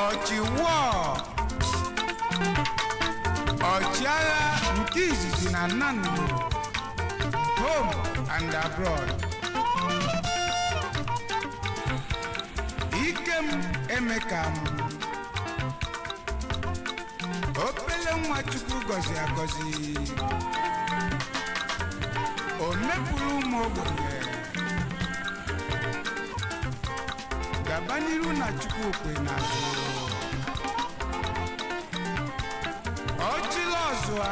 Ọchịwọ ọchịagha nke izizi na Nando, home and abroad. Ikem Emekam Opele Nwachukwu gọzi agọzi, o mepụrụ ụmụ ogbenye gaba n'iru na Chukwu okwe n'azụ ọchịla ọzụa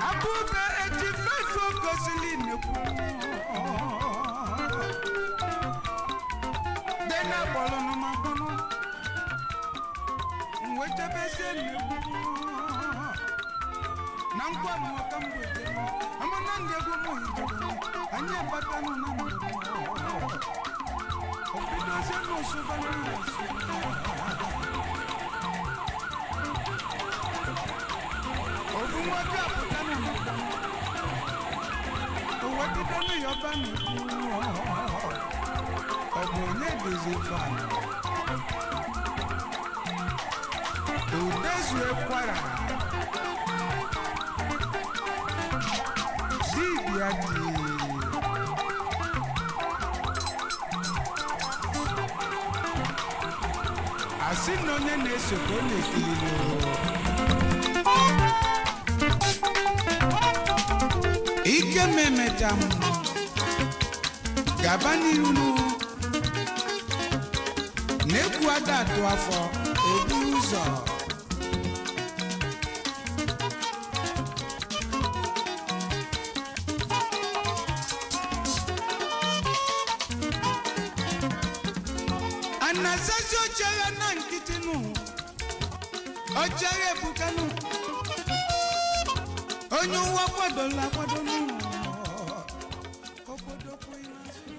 abụbe eji fefe ogosili nekwu dena kpọlụnụ ma kpọnụ mwechebezie nekwu na nkwa mmụta mgbede amana ndị egwu mụ hijere anyị abatanụ na mgbede obidozie n'ụsụba n'ụsụ ogun nwoke apụta n'ụmụta ụwa dịka na yọba n'ikwu ọ bụ onye dozie fan udezue kwara dibịa dị asị na onye na-eso ka ọ na-ekiri ike memecha m gaba n'iru na-ekwu ada atụ afọ eburu ụzọ anasazi ochere na nkịtị nụ ochere ebukanụ onye ụwa kwadola akwado n'ụlọ obodo kwụghị n'azụ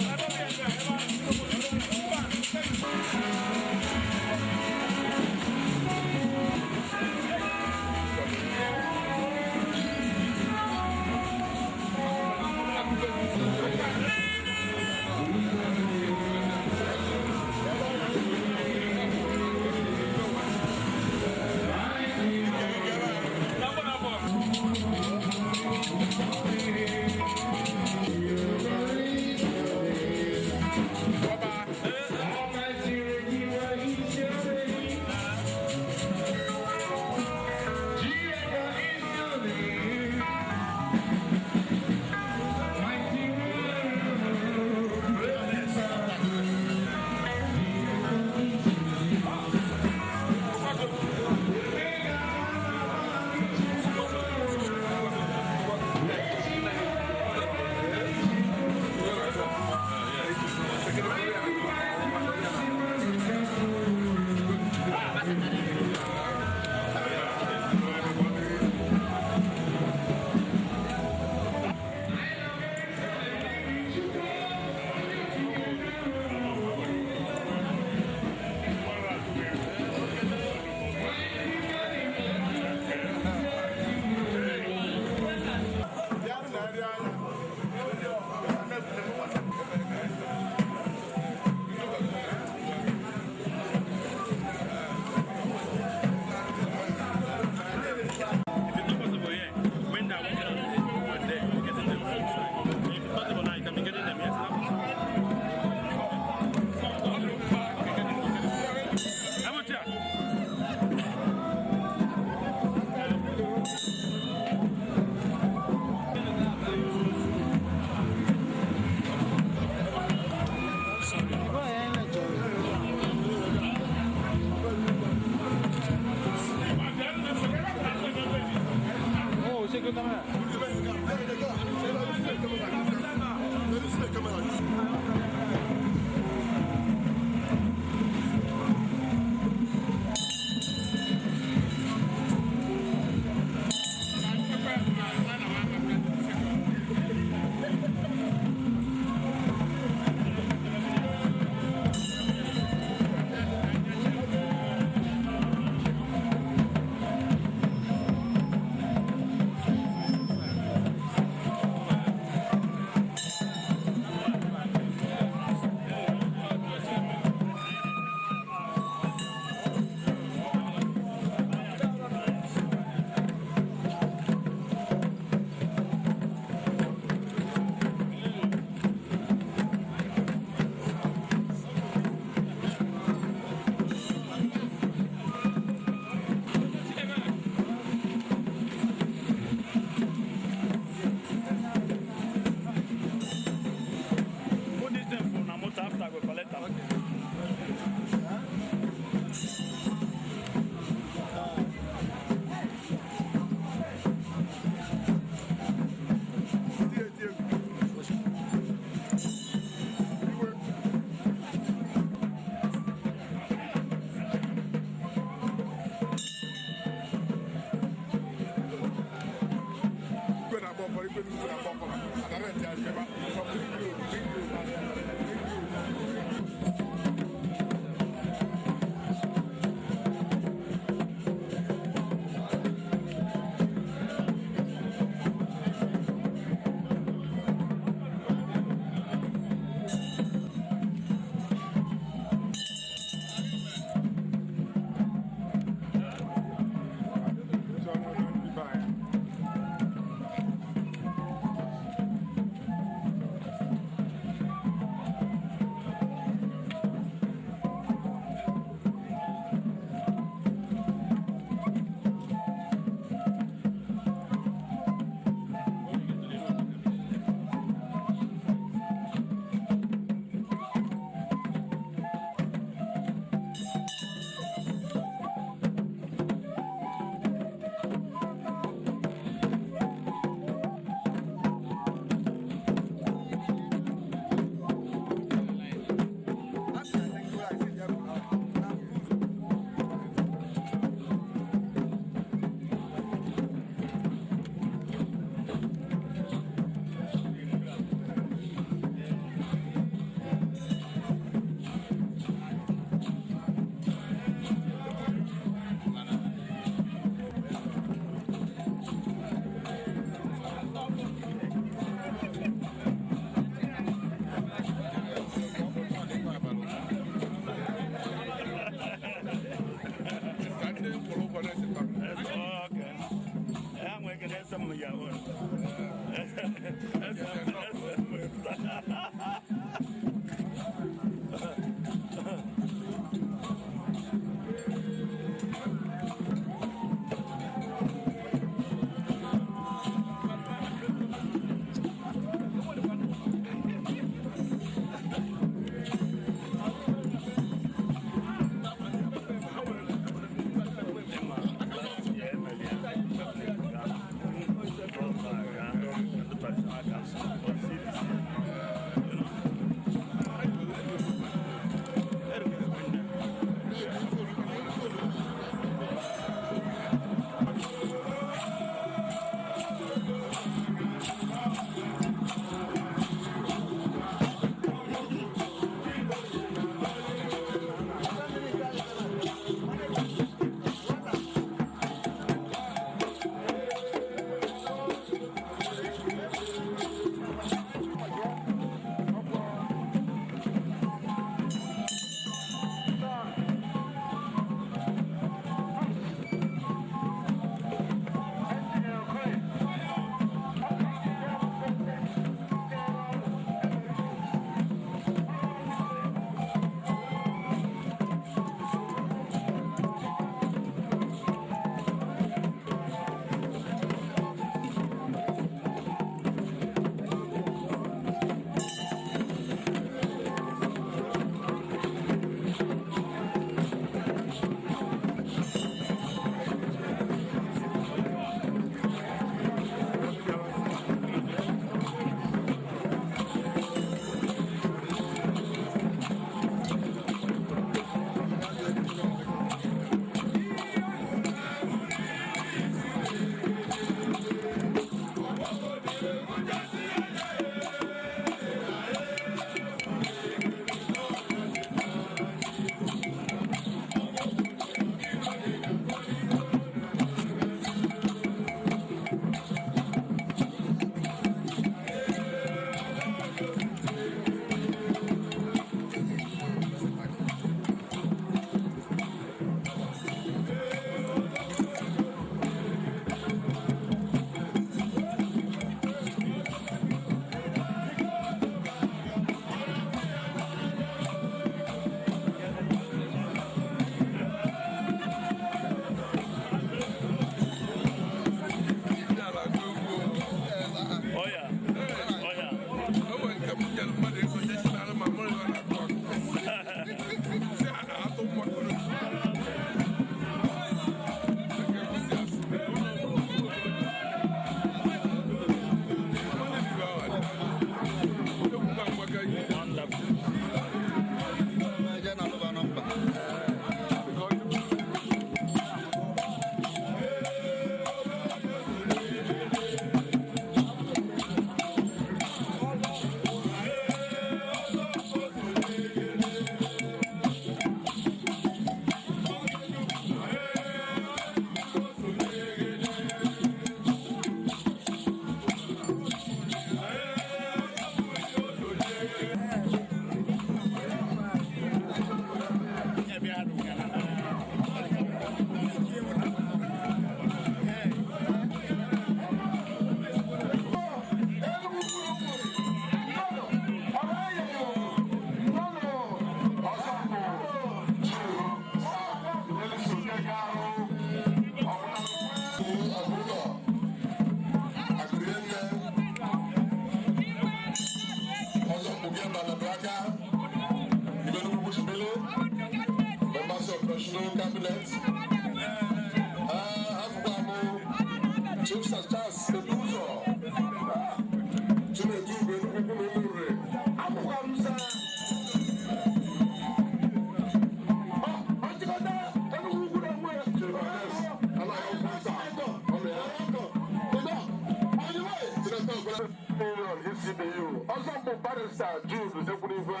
ECBU. Also, Barrister Jude Ekwunife.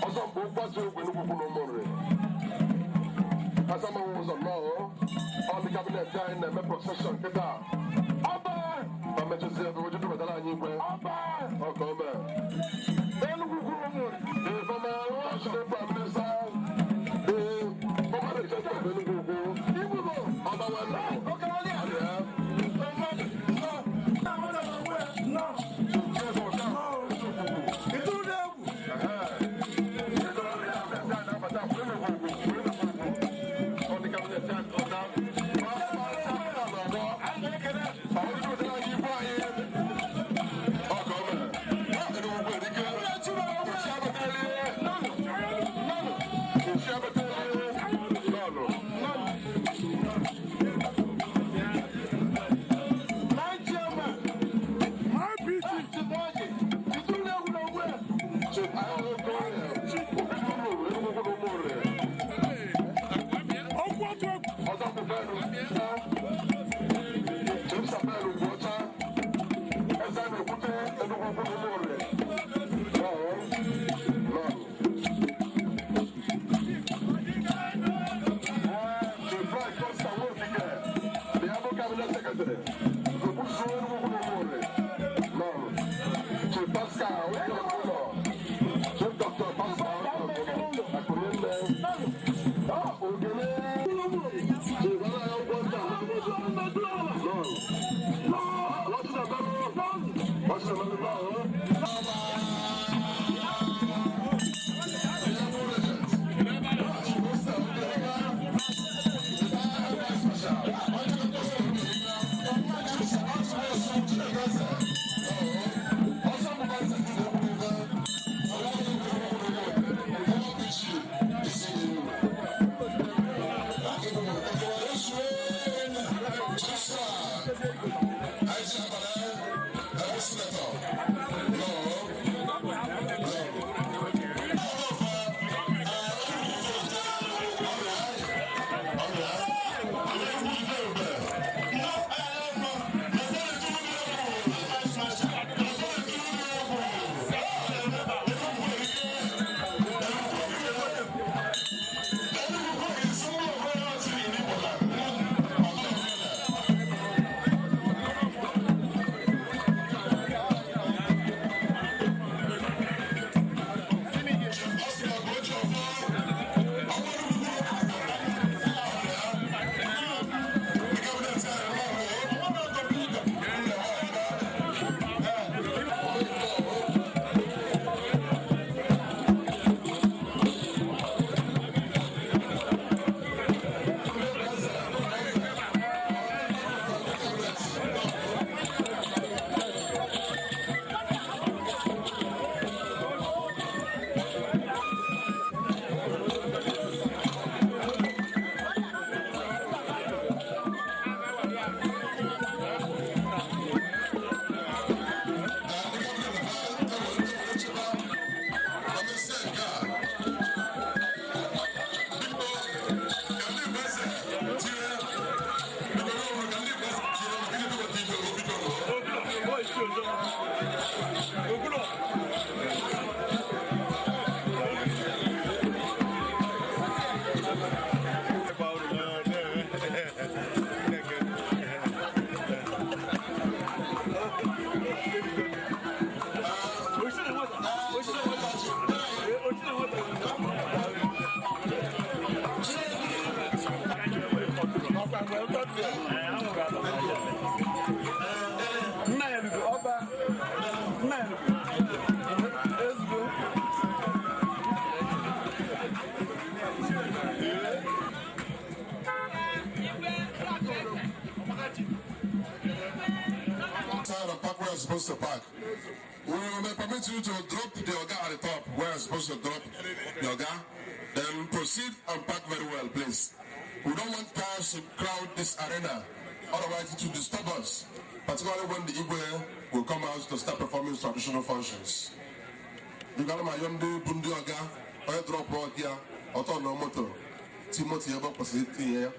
Also, Bokwasi Ekwunife. As I'm always on now, all the cabinet in the procession. Abba! I'm going to say, what you do with the line? Abba! Oh, come on. Then we go. If I'm a Prime Minister, the President will go. He will go. Abba, one. Okay, no. Supposed to park. We will permit you to drop the Oga at the top where you're supposed to drop the Oga. Then proceed and park very well, please. We don't want cars to crowd this arena, otherwise it will disturb us, particularly when the Igwe will come out to start performing traditional functions. You got my young Bundi Oga, I drop right here, Autono Moto, Timothy Ebo Possibility here.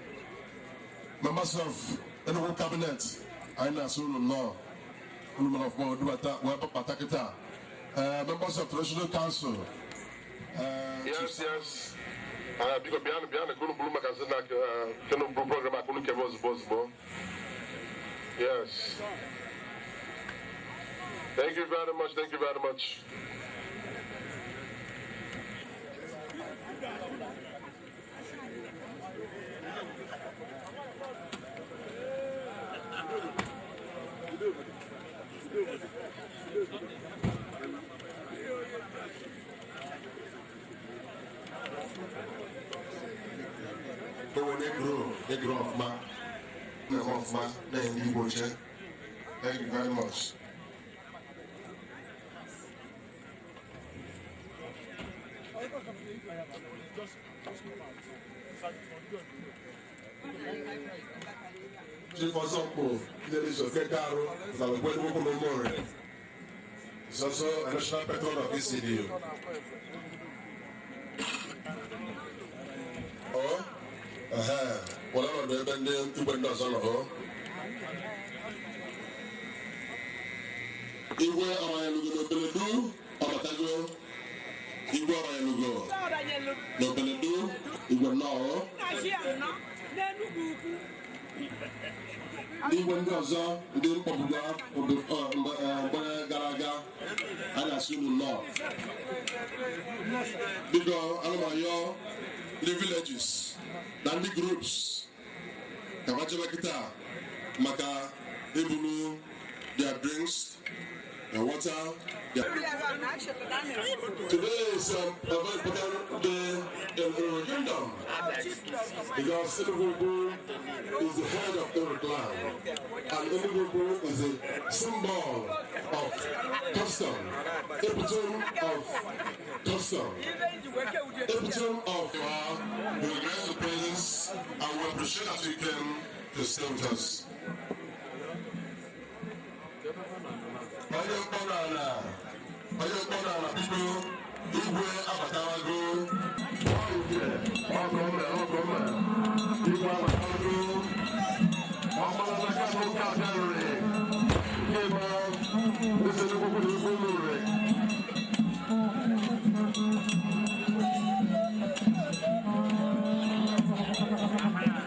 Members of the whole cabinet, I know soon no. of members of Traditional Council. Yes. Because beyond the Blue magazine, program, I couldn't care was. Yes. Thank you very much. They grow off my name. Thank you very much. For example, there is a Fedaro that will go to Memorial. It's also a national patron of this city. Whatever the bending to bend us on her. Iwe Arayalugo, Abatago, Iwe Arayalugo, Nobeledu, Iwe Nao, Iwe Gaza, Dim Pabuga, Garaga, and Asunu Law. Because Alamayo, the villages, and the groups, Kavachabakita, Maka, Ibulu, their drinks, their water. Today is a very important day in the kingdom because Enugu is the head of every clan, and Enugu is a symbol of custom, epitome of custom, epitome of we recognize the presence and we appreciate that you came to stay with us. People, Igwe Abatawago, Igwe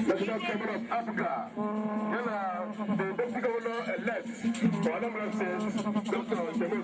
National Chamber of Africa. The deputy governor elect for Anambra State, Dr. Igwe